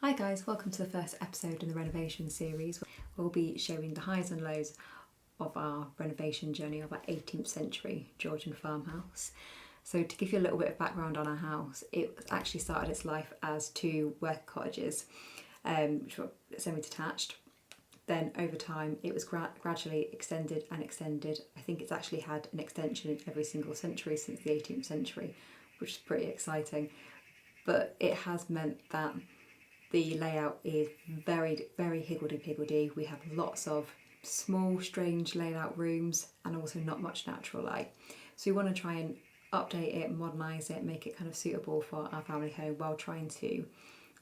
Hi guys, welcome to the first episode in the renovation series. We'll be showing the highs and lows of our renovation journey of our 18th century Georgian farmhouse. So to give you a little bit of background on our house, it actually started its life as two work cottages, which were semi-detached. Then over time it was gradually extended and extended. I think it's actually had an extension in every single century since the 18th century, which is pretty exciting. But it has meant that the layout is very, very higgledy-piggledy. We have lots of small, strange laid-out rooms and also not much natural light. So we want to try and update it, modernise it, make it kind of suitable for our family home while trying to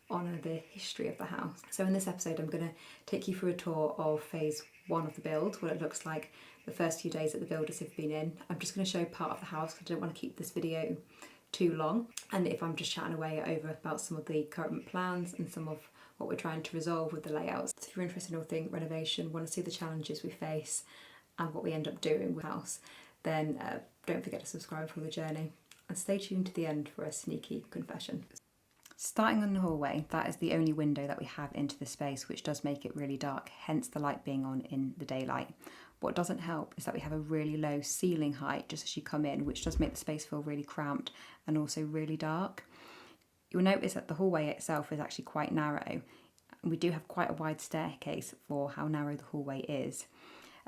honour the history of the house. So in this episode I'm going to take you through a tour of phase one of the build, what it looks like the first few days that the builders have been in. I'm just going to show part of the house because I don't want to keep this video too long, and if I'm just chatting away over about some of the current plans and some of what we're trying to resolve with the layouts. So if you're interested in all things renovation, want to see the challenges we face and what we end up doing with the house, then don't forget to subscribe for the journey and stay tuned to the end for a sneaky confession. Starting on the hallway, that is the only window that we have into the space, which does make it really dark, hence the light being on in the daylight. What doesn't help is that we have a really low ceiling height just as you come in, which does make the space feel really cramped and also really dark. You'll notice that the hallway itself is actually quite narrow. We do have quite a wide staircase for how narrow the hallway is.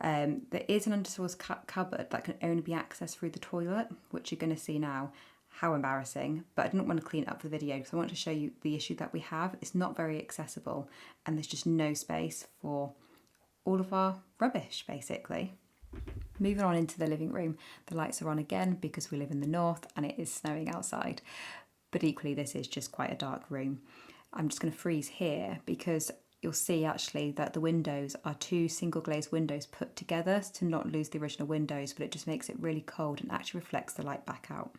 There is an undersource cupboard that can only be accessed through the toilet, which you're going to see now. How embarrassing, but I didn't want to clean it up for the video because I want to show you the issue that we have. It's not very accessible and there's just no space for all of our rubbish basically. Moving on into the living room, the lights are on again because we live in the north and it is snowing outside, but equally this is just quite a dark room. I'm just going to freeze here because you'll see actually that the windows are two single glazed windows put together to not lose the original windows, but it just makes it really cold and actually reflects the light back out.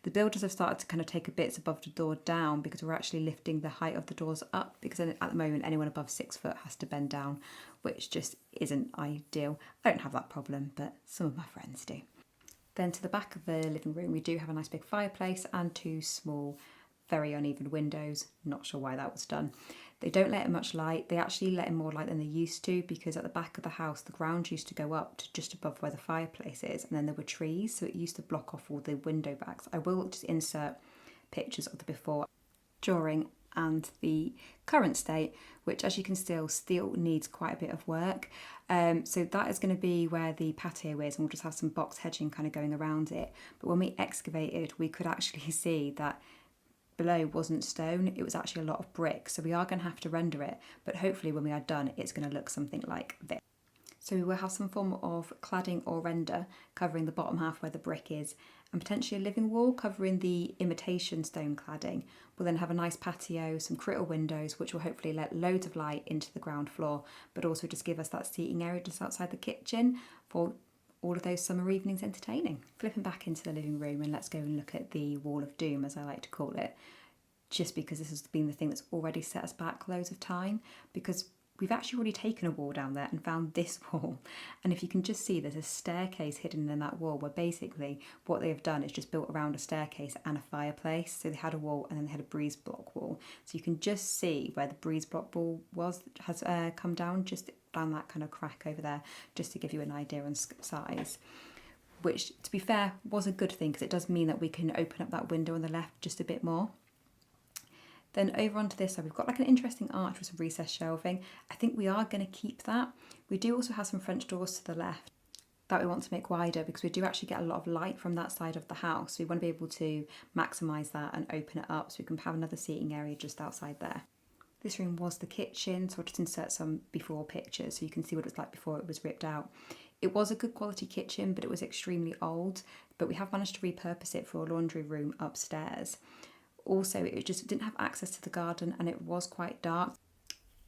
The builders have started to kind of take a bit above the door down because we're actually lifting the height of the doors up, because at the moment anyone above 6 foot has to bend down, which just isn't ideal. I don't have that problem, but some of my friends do. Then to the back of the living room we do have a nice big fireplace and two small very uneven windows. Not sure why that was done. They don't let in much light. They actually let in more light than they used to because at the back of the house the ground used to go up to just above where the fireplace is, and then there were trees, so it used to block off all the window backs. I will just insert pictures of the before, during and the current state, which as you can still needs quite a bit of work. So that is going to be where the patio is, and we'll just have some box hedging kind of going around it. But when we excavated we could actually see that below wasn't stone, it was actually a lot of brick, so we are going to have to render it, but hopefully when we are done it's going to look something like this. So we will have some form of cladding or render covering the bottom half where the brick is, and potentially a living wall covering the imitation stone cladding. We'll then have a nice patio, some critter windows which will hopefully let loads of light into the ground floor, but also just give us that seating area just outside the kitchen for all of those summer evenings entertaining. Flipping back into the living room, and let's go and look at the wall of doom, as I like to call it, just because this has been the thing that's already set us back loads of time, because we've actually already taken a wall down there and found this wall. And if you can just see, there's a staircase hidden in that wall where basically what they have done is just built around a staircase and a fireplace. So they had a wall and then they had a breeze block wall. So you can just see where the breeze block wall has come down, just down that kind of crack over there, just to give you an idea on size. Which, to be fair, was a good thing because it does mean that we can open up that window on the left just a bit more. Then over onto this side, we've got like an interesting arch with some recessed shelving. I think we are going to keep that. We do also have some French doors to the left that we want to make wider because we do actually get a lot of light from that side of the house. So we want to be able to maximise that and open it up so we can have another seating area just outside there. This room was the kitchen, so I'll just insert some before pictures so you can see what it was like before it was ripped out. It was a good quality kitchen, but it was extremely old, but we have managed to repurpose it for a laundry room upstairs. Also, it just didn't have access to the garden and it was quite dark.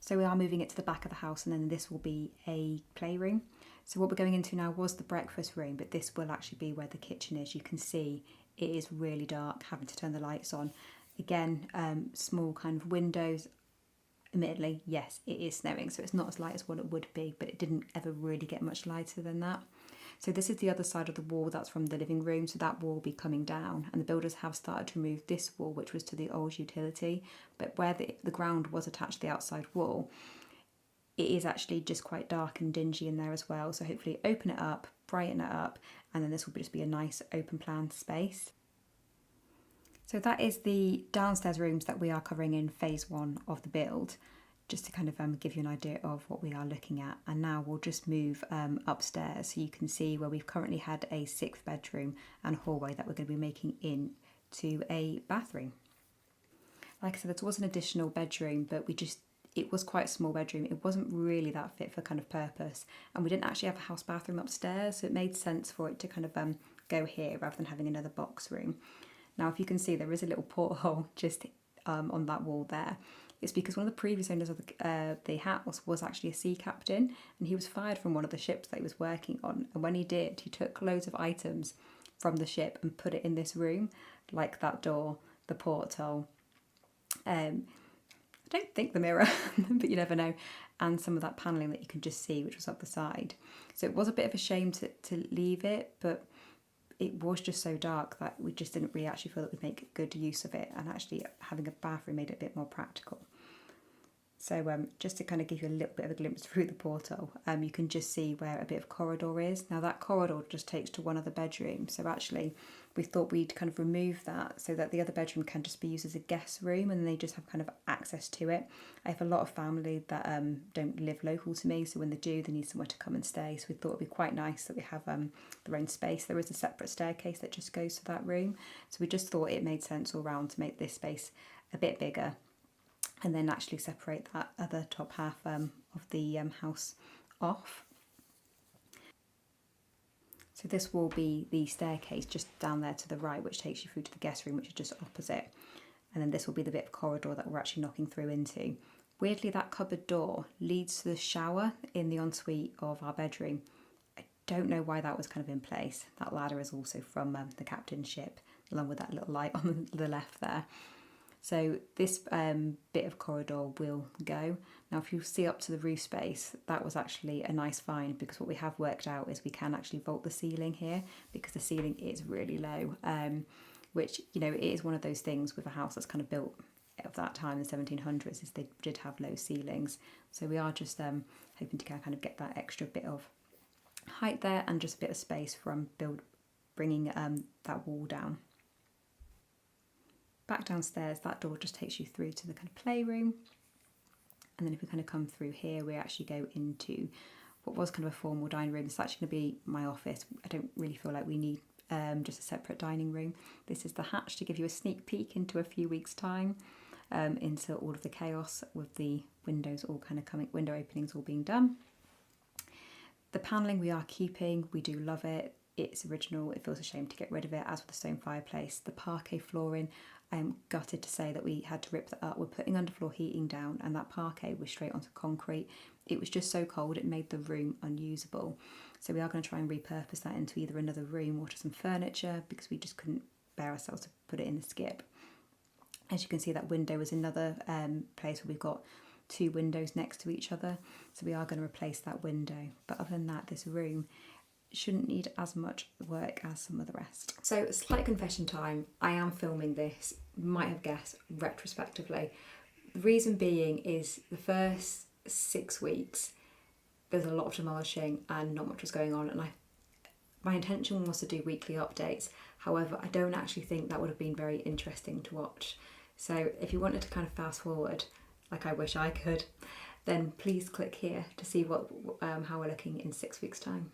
So we are moving it to the back of the house, and then this will be a playroom. So what we're going into now was the breakfast room, but this will actually be where the kitchen is. You can see it is really dark, having to turn the lights on. Again, small kind of windows. Admittedly, yes, it is snowing, so it's not as light as what it would be, but it didn't ever really get much lighter than that. So this is the other side of the wall that's from the living room, so that wall will be coming down, and the builders have started to remove this wall, which was to the old utility, but where the ground was attached to the outside wall, it is actually just quite dark and dingy in there as well. So hopefully open it up, brighten it up, and then this will just be a nice open plan space. So that is the downstairs rooms that we are covering in phase 1 of the build, just to kind of give you an idea of what we are looking at. And now we'll just move upstairs so you can see where we've currently had a 6th bedroom and hallway that we're going to be making into a bathroom. Like I said, there was an additional bedroom, but it was quite a small bedroom. It wasn't really that fit for kind of purpose, and we didn't actually have a house bathroom upstairs, so it made sense for it to kind of go here rather than having another box room. Now, if you can see, there is a little porthole just on that wall there. It's because one of the previous owners of the house was actually a sea captain, and he was fired from one of the ships that he was working on. And when he did, he took loads of items from the ship and put it in this room, like that door, the porthole. I don't think the mirror, but you never know, and some of that panelling that you can just see, which was up the side. So it was a bit of a shame to leave it, but it was just so dark that we just didn't really actually feel that we'd make good use of it, and actually having a bathroom made it a bit more practical. So just to kind of give you a little bit of a glimpse through the portal, you can just see where a bit of corridor is. Now that corridor just takes to one other bedroom, so actually we thought we'd kind of remove that so that the other bedroom can just be used as a guest room, and they just have kind of access to it. I have a lot of family that don't live local to me, so when they do, they need somewhere to come and stay, so we thought it'd be quite nice that we have their own space. There is a separate staircase that just goes to that room, so we just thought it made sense all round to make this space a bit bigger, and then actually separate that other top half of the house off. So this will be the staircase just down there to the right, which takes you through to the guest room, which is just opposite. And then this will be the bit of corridor that we're actually knocking through into. Weirdly, that cupboard door leads to the shower in the ensuite of our bedroom. I don't know why that was kind of in place. That ladder is also from the captain's ship, along with that little light on the left there. So this bit of corridor will go. Now if you see up to the roof space, that was actually a nice find, because what we have worked out is we can actually vault the ceiling here, because the ceiling is really low, which, you know, it is one of those things with a house that's kind of built of that time in the 1700s, is they did have low ceilings. So we are just hoping to kind of get that extra bit of height there and just a bit of space from bringing that wall down. Back downstairs, that door just takes you through to the kind of playroom, and then if we kind of come through here, we actually go into what was kind of a formal dining room. It's actually going to be my office. I don't really feel like we need just a separate dining room. This is the hatch to give you a sneak peek into a few weeks' time, into all of the chaos with the windows all kind of coming, window openings all being done. The panelling we are keeping, we do love it. It's original, it feels a shame to get rid of it, as with the stone fireplace. The parquet flooring, I'm gutted to say that we had to rip that up. We're putting underfloor heating down, and that parquet was straight onto concrete. It was just so cold, it made the room unusable. So we are going to try and repurpose that into either another room or to some furniture, because we just couldn't bear ourselves to put it in the skip. As you can see, that window is another place where we've got 2 windows next to each other. So we are going to replace that window. But other than that, this room shouldn't need as much work as some of the rest. So slight confession time, I am filming this, you might have guessed, retrospectively. The reason being is the first 6 weeks there's a lot of demolishing and not much was going on, and my intention was to do weekly updates. However, I don't actually think that would have been very interesting to watch. So if you wanted to kind of fast forward, like I wish I could, then please click here to see how we're looking in 6 weeks' time.